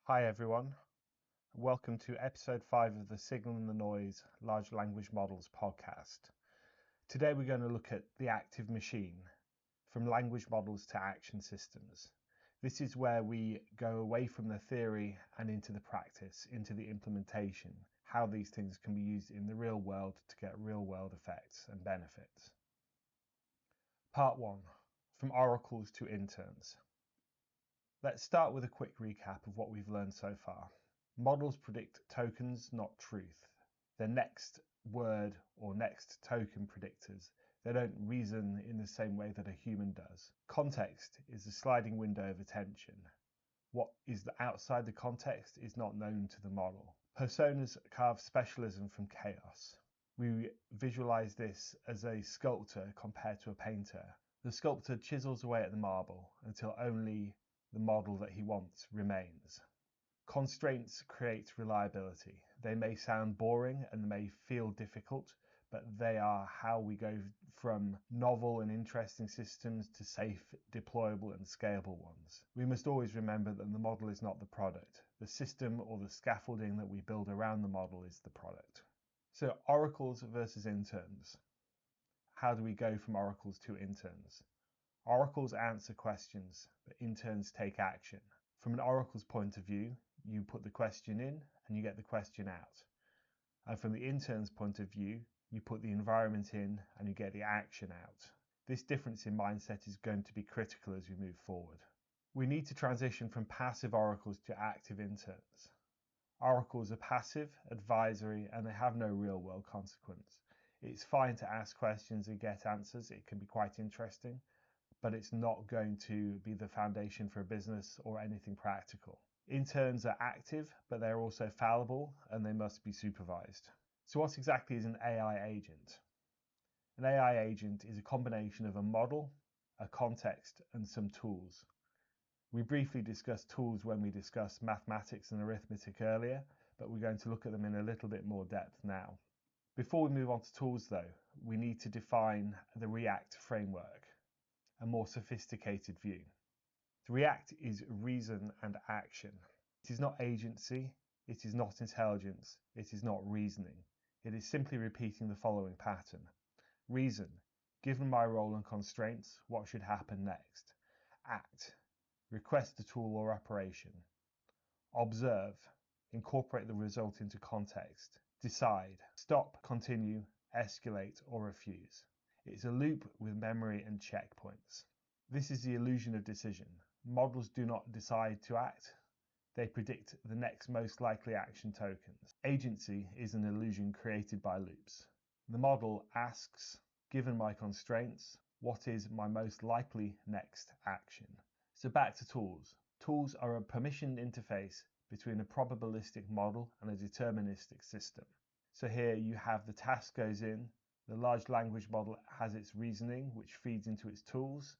Hi everyone, welcome to episode 5 of the Signal and the Noise Large Language Models podcast. Today we're going to look at the active machine, from language models to action systems. This is where we go away from the theory and into the practice, into the implementation, how these things can be used in the real world to get real world effects and benefits. Part 1, from oracles to interns. Let's start with a quick recap of what we've learned so far. Models predict tokens, not truth. They're next word or next token predictors. They don't reason in the same way that a human does. Context is a sliding window of attention. What is outside the context is not known to the model. Personas carve specialism from chaos. We visualize this as a sculptor compared to a painter. The sculptor chisels away at the marble until only the model that he wants remains. Constraints create reliability. They may sound boring and may feel difficult, but they are how we go from novel and interesting systems to safe, deployable and scalable ones. We must always remember that the model is not the product. The system or the scaffolding that we build around the model is the product. So oracles versus interns. How do we go from oracles to interns? Oracles answer questions, but interns take action. From an oracle's point of view, you put the question in and you get the question out. And from the intern's point of view, you put the environment in and you get the action out. This difference in mindset is going to be critical as we move forward. We need to transition from passive oracles to active interns. Oracles are passive, advisory, and they have no real-world consequence. It's fine to ask questions and get answers. It can be quite interesting, but it's not going to be the foundation for a business or anything practical. Interns are active, but they're also fallible and they must be supervised. So what exactly is an AI agent? An AI agent is a combination of a model, a context, and some tools. We briefly discussed tools when we discussed mathematics and arithmetic earlier, but we're going to look at them in a little bit more depth now. Before we move on to tools though, we need to define the REACT framework, a more sophisticated view. The REACT is reason and action. It is not agency, it is not intelligence, it is not reasoning. It is simply repeating the following pattern. Reason, given my role and constraints, what should happen next? Act, request a tool or operation. Observe, incorporate the result into context. Decide, stop, continue, escalate, or refuse. It's a loop with memory and checkpoints. This is the illusion of decision. Models do not decide to act. They predict the next most likely action tokens. Agency is an illusion created by loops. The model asks, given my constraints, what is my most likely next action? So back to tools. Tools are a permissioned interface between a probabilistic model and a deterministic system. So here you have the task goes in, the large language model has its reasoning, which feeds into its tools.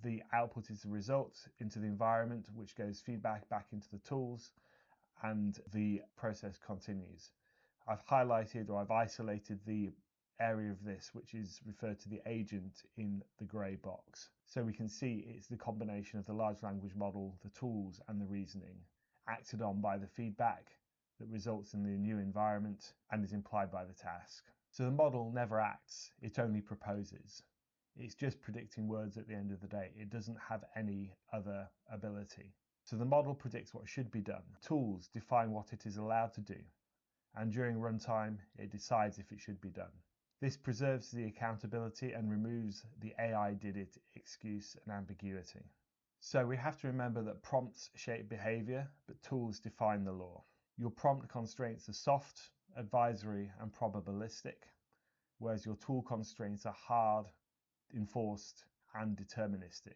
The output is the result into the environment, which goes feedback back into the tools, and the process continues. I've highlighted or I've isolated the area of this which is referred to the agent in the grey box. So we can see it's the combination of the large language model, the tools and the reasoning, acted on by the feedback that results in the new environment and is implied by the task. So the model never acts, it only proposes. It's just predicting words at the end of the day. It doesn't have any other ability. So the model predicts what should be done. Tools define what it is allowed to do. And during runtime, it decides if it should be done. This preserves the accountability and removes the AI did it excuse and ambiguity. So we have to remember that prompts shape behavior, but tools define the law. Your prompt constraints are soft, advisory, and probabilistic, whereas your tool constraints are hard, enforced, and deterministic.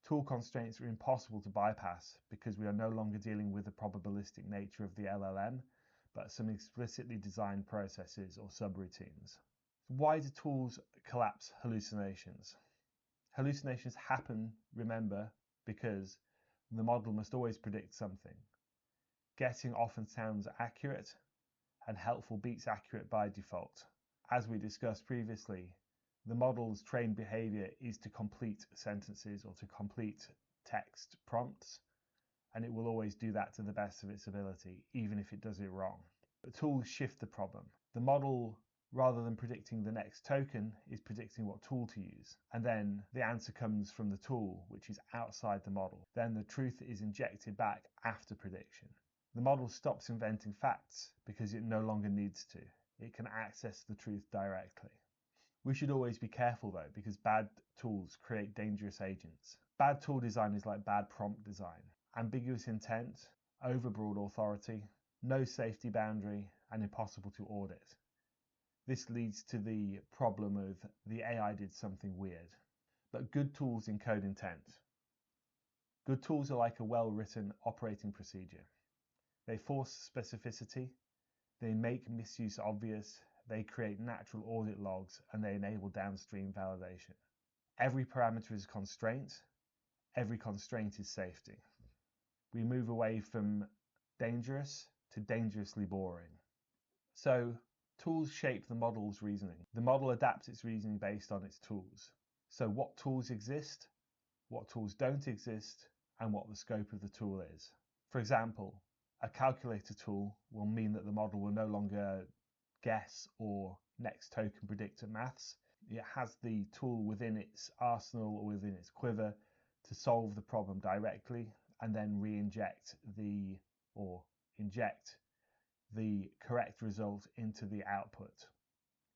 Tool constraints are impossible to bypass because we are no longer dealing with the probabilistic nature of the LLM, but some explicitly designed processes or subroutines. Why do tools collapse hallucinations? Hallucinations happen, remember, because the model must always predict something. Guessing often sounds accurate, and helpful beats accurate by default. As we discussed previously, the model's trained behavior is to complete sentences or to complete text prompts, and it will always do that to the best of its ability, even if it does it wrong. But tools shift the problem. The model, rather than predicting the next token, is predicting what tool to use. And then the answer comes from the tool, which is outside the model. Then the truth is injected back after prediction. The model stops inventing facts because it no longer needs to. It can access the truth directly. We should always be careful though, because bad tools create dangerous agents. Bad tool design is like bad prompt design. Ambiguous intent, overbroad authority, no safety boundary, and impossible to audit. This leads to the problem of the AI did something weird. But good tools encode intent. Good tools are like a well-written operating procedure. They force specificity, they make misuse obvious, they create natural audit logs, and they enable downstream validation. Every parameter is a constraint, every constraint is safety. We move away from dangerous to dangerously boring. So, tools shape the model's reasoning. The model adapts its reasoning based on its tools. So what tools exist, what tools don't exist, and what the scope of the tool is. For example, a calculator tool will mean that the model will no longer guess or next token predict at maths. It has the tool within its arsenal or within its quiver to solve the problem directly and then inject the correct result into the output.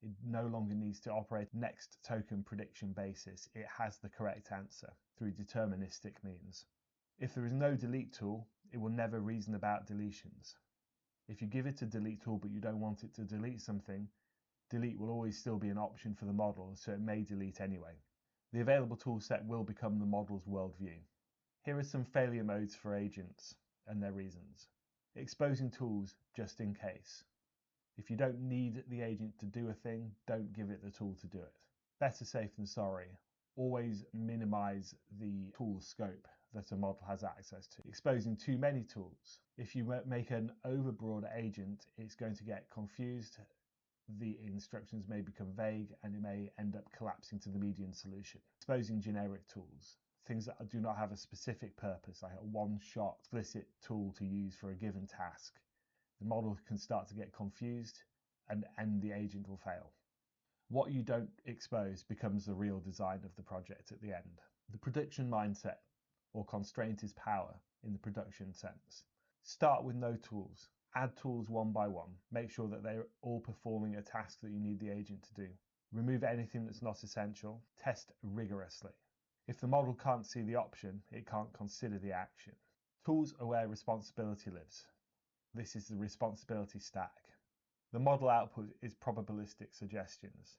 It no longer needs to operate next token prediction basis. It has the correct answer through deterministic means. If there is no delete tool, it will never reason about deletions. If you give it a delete tool but you don't want it to delete something, delete will always still be an option for the model, so it may delete anyway. The available toolset will become the model's worldview. Here are some failure modes for agents and their reasons. Exposing tools just in case. If you don't need the agent to do a thing, don't give it the tool to do it. Better safe than sorry. Always minimize the tool scope that a model has access to. Exposing too many tools. If you make an overbroad agent, it's going to get confused, the instructions may become vague, and it may end up collapsing to the median solution. Exposing generic tools. Things that do not have a specific purpose, like a one-shot explicit tool to use for a given task. The model can start to get confused and the agent will fail. What you don't expose becomes the real design of the project at the end. The production mindset, or constraint, is power in the production sense. Start with no tools. Add tools one by one. Make sure that they're all performing a task that you need the agent to do. Remove anything that's not essential. Test rigorously. If the model can't see the option, it can't consider the action. Tools are where responsibility lives. This is the responsibility stack. The model output is probabilistic suggestions.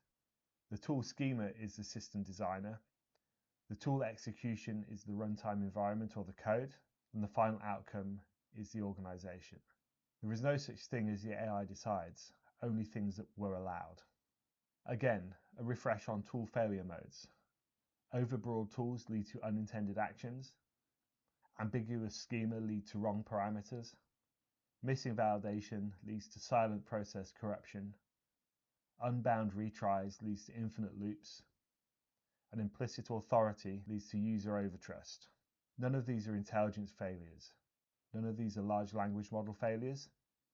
The tool schema is the system designer. The tool execution is the runtime environment or the code. And the final outcome is the organization. There is no such thing as the AI decides, only things that were allowed. Again, a refresh on tool failure modes. Overbroad tools lead to unintended actions. Ambiguous schema lead to wrong parameters. Missing validation leads to silent process corruption. Unbound retries leads to infinite loops. And implicit authority leads to user overtrust. None of these are intelligence failures. None of these are large language model failures.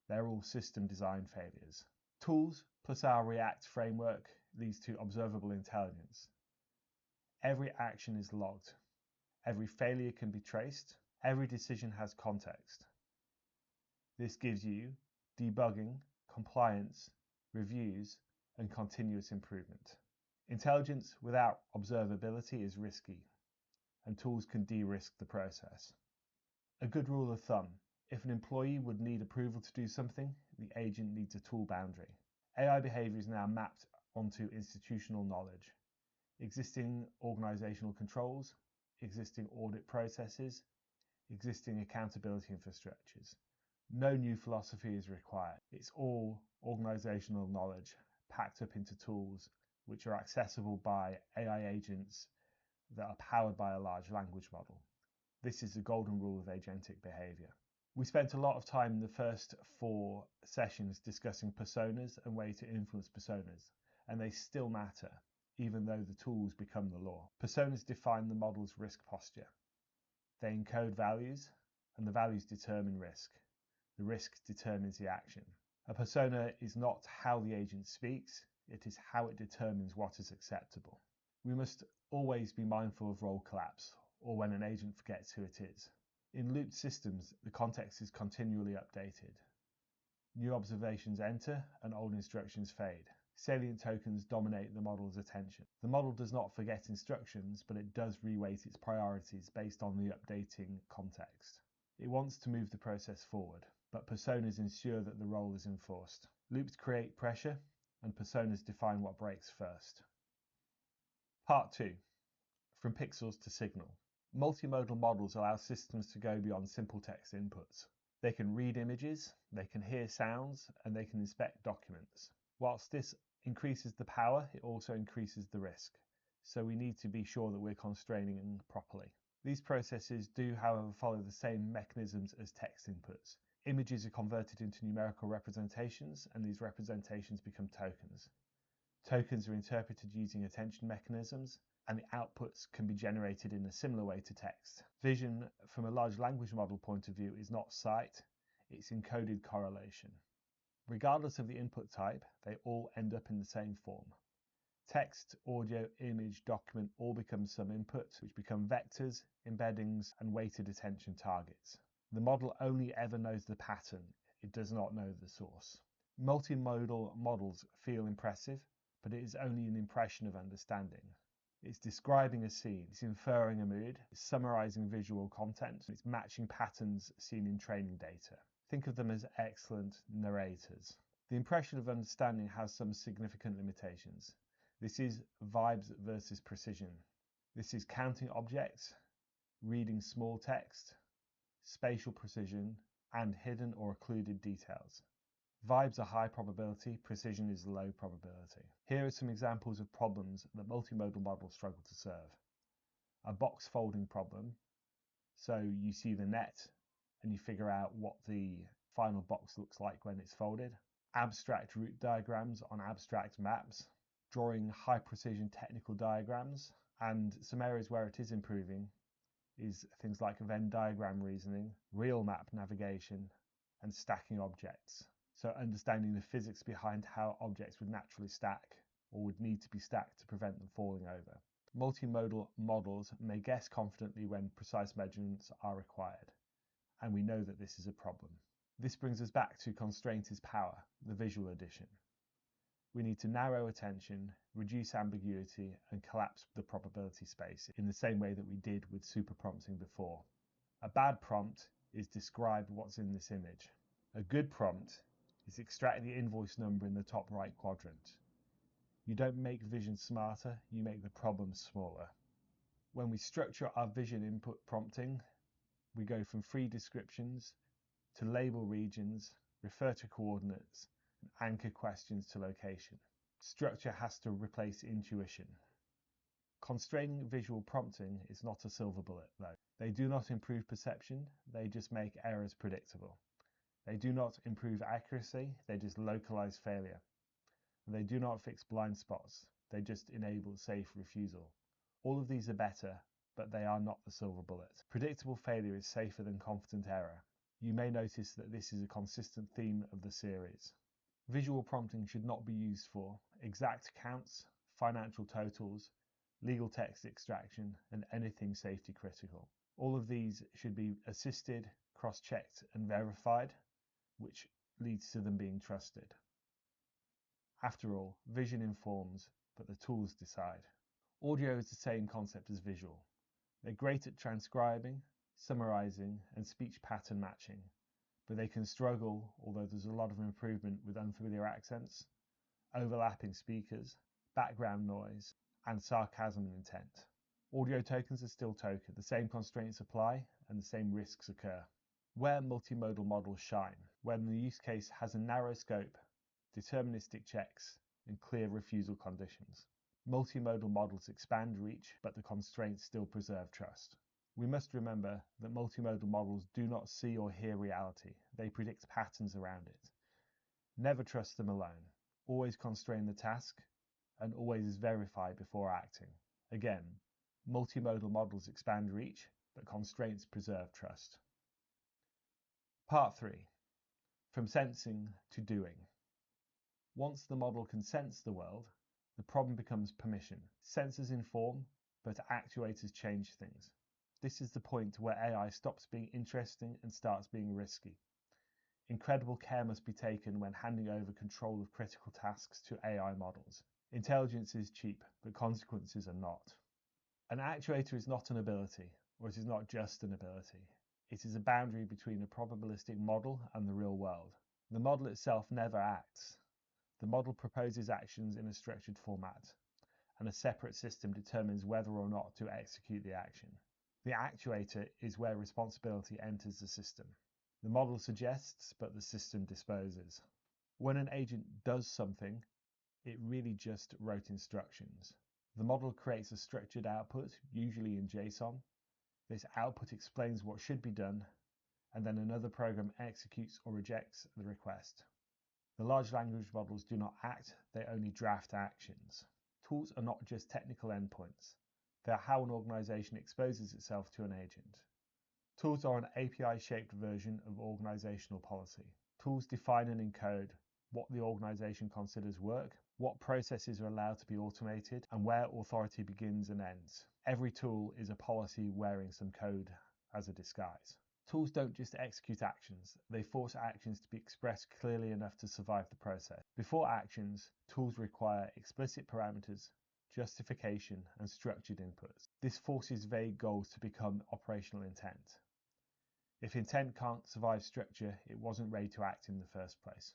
They're all system design failures. Tools plus our React framework leads to observable intelligence. Every action is logged. Every failure can be traced. Every decision has context. This gives you debugging, compliance, reviews, and continuous improvement. Intelligence without observability is risky, and tools can de-risk the process. A good rule of thumb: if an employee would need approval to do something, the agent needs a tool boundary. AI behavior is now mapped onto institutional knowledge. Existing organizational controls, existing audit processes, existing accountability infrastructures. No new philosophy is required. It's all organizational knowledge packed up into tools which are accessible by AI agents that are powered by a large language model. This is the golden rule of agentic behavior. We spent a lot of time in the first 4 sessions discussing personas and ways to influence personas, and they still matter, even though the tools become the law. Personas define the model's risk posture. They encode values, and the values determine risk. The risk determines the action. A persona is not how the agent speaks, it is how it determines what is acceptable. We must always be mindful of role collapse, or when an agent forgets who it is. In looped systems, the context is continually updated. New observations enter and old instructions fade. Salient tokens dominate the model's attention. The model does not forget instructions, but it does reweight its priorities based on the updating context. It wants to move the process forward, but personas ensure that the role is enforced. Loops create pressure, and personas define what breaks first. Part 2. From pixels to signal. Multimodal models allow systems to go beyond simple text inputs. They can read images, they can hear sounds, and they can inspect documents. Whilst this increases the power, it also increases the risk. So we need to be sure that we're constraining them properly. These processes do, however, follow the same mechanisms as text inputs. Images are converted into numerical representations, and these representations become tokens. Tokens are interpreted using attention mechanisms, and the outputs can be generated in a similar way to text. Vision, from a large language model point of view, is not sight, it's encoded correlation. Regardless of the input type, they all end up in the same form. Text, audio, image, document all become some inputs, which become vectors, embeddings, and weighted attention targets. The model only ever knows the pattern, it does not know the source. Multimodal models feel impressive, but it is only an impression of understanding. It's describing a scene, it's inferring a mood, it's summarizing visual content, it's matching patterns seen in training data. Think of them as excellent narrators. The impression of understanding has some significant limitations. This is vibes versus precision. This is counting objects, reading small text, spatial precision, and hidden or occluded details. Vibes are high probability, precision is low probability. Here are some examples of problems that multimodal models struggle to serve. A box folding problem, so you see the net and you figure out what the final box looks like when it's folded. Abstract route diagrams on abstract maps, drawing high precision technical diagrams, and some areas where it is improving is things like Venn diagram reasoning, real map navigation, and stacking objects. So understanding the physics behind how objects would naturally stack or would need to be stacked to prevent them falling over. Multimodal models may guess confidently when precise measurements are required, and we know that this is a problem. This brings us back to constraint is power, the visual addition. We need to narrow attention, reduce ambiguity, and collapse the probability space in the same way that we did with super prompting before. A bad prompt is describe what's in this image. A good prompt is extract the invoice number in the top right quadrant. You don't make vision smarter, you make the problem smaller. When we structure our vision input prompting, we go from free descriptions to label regions, refer to coordinates, and anchor questions to location. Structure has to replace intuition. Constraining visual prompting is not a silver bullet, though. They do not improve perception, they just make errors predictable. They do not improve accuracy, they just localize failure. They do not fix blind spots, they just enable safe refusal. All of these are better, but they are not the silver bullet. Predictable failure is safer than confident error. You may notice that this is a consistent theme of the series. Visual prompting should not be used for exact counts, financial totals, legal text extraction, and anything safety critical. All of these should be assisted, cross-checked, and verified, which leads to them being trusted. After all, vision informs, but the tools decide. Audio is the same concept as visual. They're great at transcribing, summarizing, and speech pattern matching, but they can struggle, although there's a lot of improvement with unfamiliar accents, overlapping speakers, background noise, and sarcasm and intent. Audio tokens are still tokens. The same constraints apply, and the same risks occur. Where multimodal models shine, when the use case has a narrow scope, deterministic checks, and clear refusal conditions. Multimodal models expand reach, but the constraints still preserve trust. We must remember that multimodal models do not see or hear reality. They predict patterns around it. Never trust them alone. Always constrain the task, and always verify before acting. Again, multimodal models expand reach, but constraints preserve trust. Part 3. From sensing to doing. Once the model can sense the world, the problem becomes permission. Sensors inform, but actuators change things. This is the point where AI stops being interesting and starts being risky. Incredible care must be taken when handing over control of critical tasks to AI models. Intelligence is cheap, but consequences are not. An actuator is not an ability, or it is not just an ability. It is a boundary between a probabilistic model and the real world. The model itself never acts. The model proposes actions in a structured format, and a separate system determines whether or not to execute the action. The actuator is where responsibility enters the system. The model suggests, but the system disposes. When an agent does something, it really just wrote instructions. The model creates a structured output, usually in JSON. This output explains what should be done, and then another program executes or rejects the request. The large language models do not act, they only draft actions. Tools are not just technical endpoints. They are how an organization exposes itself to an agent. Tools are an API-shaped version of organizational policy. Tools define and encode what the organization considers work, what processes are allowed to be automated, and where authority begins and ends. Every tool is a policy wearing some code as a disguise. Tools don't just execute actions, they force actions to be expressed clearly enough to survive the process. Before actions, tools require explicit parameters, justification, and structured inputs. This forces vague goals to become operational intent. If intent can't survive structure, it wasn't ready to act in the first place.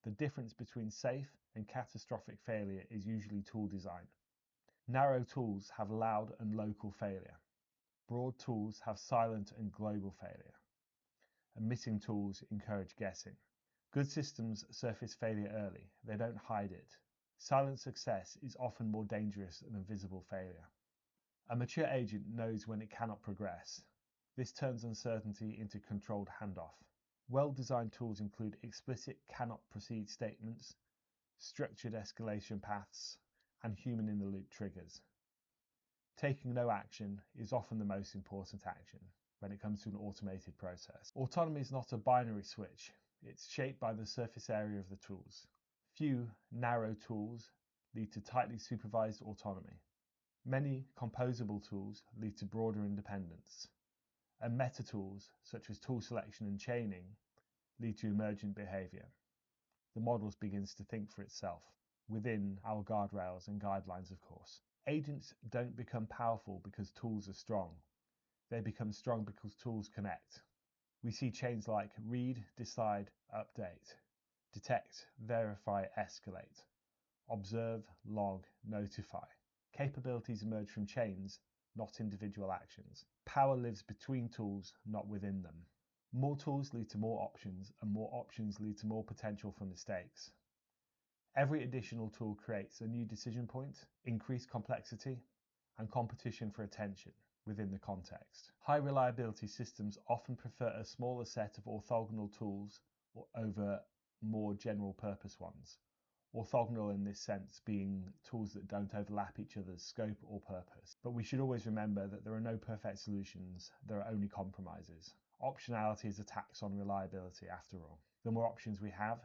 The difference between safe and catastrophic failure is usually tool design. Narrow tools have loud and local failure. Broad tools have silent and global failure. And missing tools encourage guessing. Good systems surface failure early. They don't hide it. Silent success is often more dangerous than visible failure. A mature agent knows when it cannot progress. This turns uncertainty into controlled handoff. Well-designed tools include explicit cannot proceed statements, structured escalation paths, and human-in-the-loop triggers. Taking no action is often the most important action when it comes to an automated process. Autonomy is not a binary switch. It's shaped by the surface area of the tools. Few narrow tools lead to tightly supervised autonomy. Many composable tools lead to broader independence. And meta tools, such as tool selection and chaining, lead to emergent behavior. The model begins to think for itself, within our guardrails and guidelines, of course. Agents don't become powerful because tools are strong. They become strong because tools connect. We see chains like read, decide, update, detect, verify, escalate, observe, log, notify. Capabilities emerge from chains, not individual actions. Power lives between tools, not within them. More tools lead to more options, and more options lead to more potential for mistakes. Every additional tool creates a new decision point, increased complexity, and competition for attention within the context. High reliability systems often prefer a smaller set of orthogonal tools over more general purpose ones. Orthogonal in this sense being tools that don't overlap each other's scope or purpose. But we should always remember that there are no perfect solutions, there are only compromises. Optionality is a tax on reliability after all. The more options we have,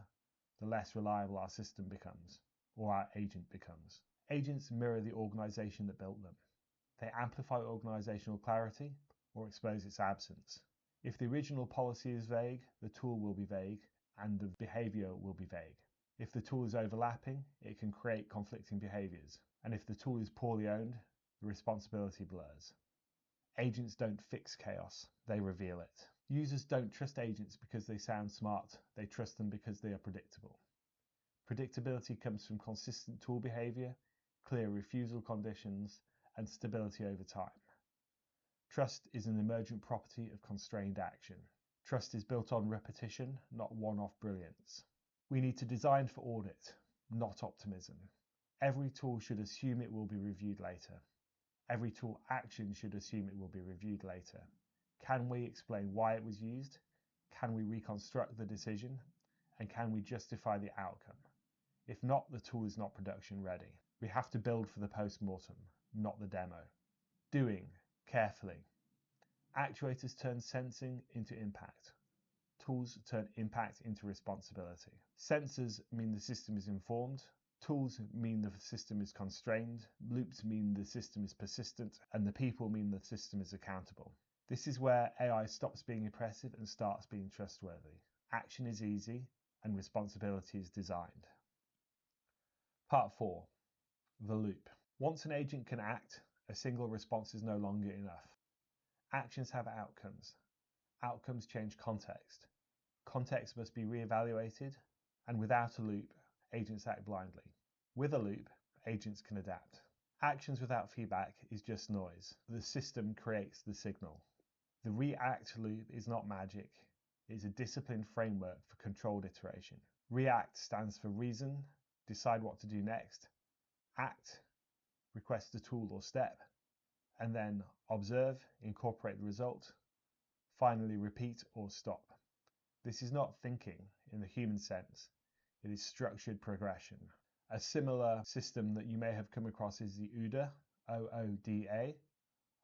the less reliable our system becomes, or our agent becomes. Agents mirror the organization that built them. They amplify organizational clarity or expose its absence. If the original policy is vague, the tool will be vague, and the behavior will be vague. If the tool is overlapping, it can create conflicting behaviors. And if the tool is poorly owned, the responsibility blurs. Agents don't fix chaos, they reveal it. Users don't trust agents because they sound smart, they trust them because they are predictable. Predictability comes from consistent tool behavior, clear refusal conditions, and stability over time. Trust is an emergent property of constrained action. Trust is built on repetition, not one-off brilliance. We need to design for audit, not optimism. Every tool should assume it will be reviewed later. Every tool action should assume it will be reviewed later. Can we explain why it was used? Can we reconstruct the decision? And can we justify the outcome? If not, the tool is not production ready. We have to build for the post-mortem, not the demo. Doing, carefully. Actuators turn sensing into impact. Tools turn impact into responsibility. Sensors mean the system is informed. Tools mean the system is constrained. Loops mean the system is persistent. And the people mean the system is accountable. This is where AI stops being oppressive and starts being trustworthy. Action is easy and responsibility is designed. Part 4. The loop. Once an agent can act, a single response is no longer enough. Actions have outcomes. Outcomes change context. Context must be re-evaluated, and without a loop, agents act blindly. With a loop, agents can adapt. Actions without feedback is just noise. The system creates the signal. The react loop is not magic. It is a disciplined framework for controlled iteration. React stands for reason, decide what to do next, act, request a tool or step, and then observe, incorporate the result, finally repeat or stop. This is not thinking in the human sense. It is structured progression. A similar system that you may have come across is the OODA, O-O-D-A,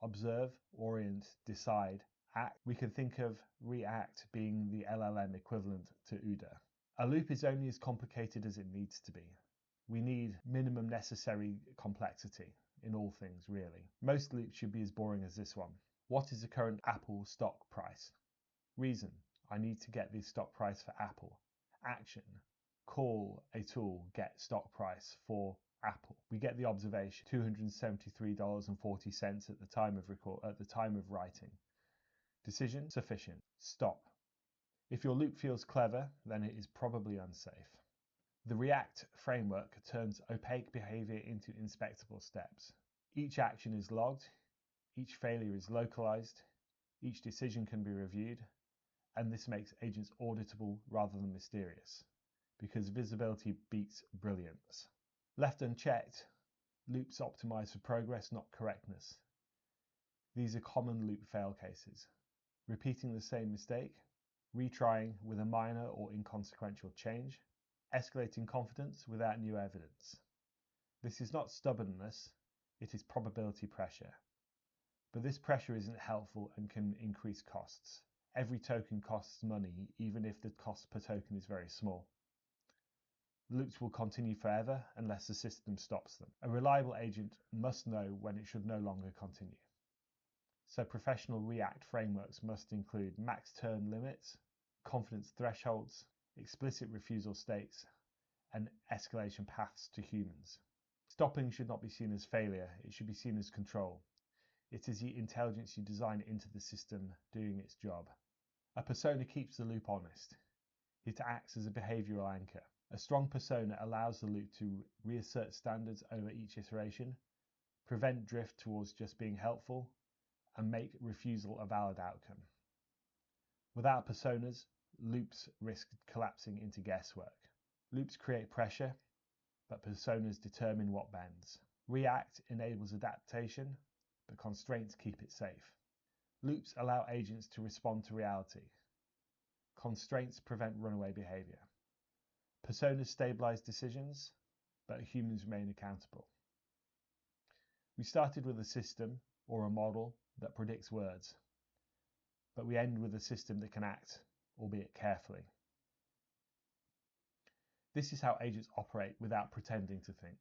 observe, orient, decide, act. We can think of react being the LLM equivalent to OODA. A loop is only as complicated as it needs to be. We need minimum necessary complexity in all things, really. Most loops should be as boring as this one. What is the current Apple stock price? Reason, I need to get the stock price for Apple. Action, call a tool, get stock price for Apple. We get the observation, $273.40 at the time of writing. Decision, sufficient. Stop. If your loop feels clever, then it is probably unsafe. The React framework turns opaque behavior into inspectable steps. Each action is logged, each failure is localized, each decision can be reviewed, and this makes agents auditable rather than mysterious, because visibility beats brilliance. Left unchecked, loops optimize for progress, not correctness. These are common loop fail cases. Repeating the same mistake, retrying with a minor or inconsequential change, escalating confidence without new evidence. This is not stubbornness, it is probability pressure. But this pressure isn't helpful and can increase costs. Every token costs money, even if the cost per token is very small. Loops will continue forever unless the system stops them. A reliable agent must know when it should no longer continue. So professional React frameworks must include max turn limits, confidence thresholds, explicit refusal states, and escalation paths to humans. Stopping should not be seen as failure, it should be seen as control. It is the intelligence you design into the system doing its job. A persona keeps the loop honest. It acts as a behavioral anchor. A strong persona allows the loop to reassert standards over each iteration, prevent drift towards just being helpful, and make refusal a valid outcome. Without personas, loops risk collapsing into guesswork. Loops create pressure, but personas determine what bends. React enables adaptation, but constraints keep it safe. Loops allow agents to respond to reality. Constraints prevent runaway behavior. Personas stabilize decisions, but humans remain accountable. We started with a system or a model that predicts words, but we end with a system that can act, albeit carefully. This is how agents operate without pretending to think.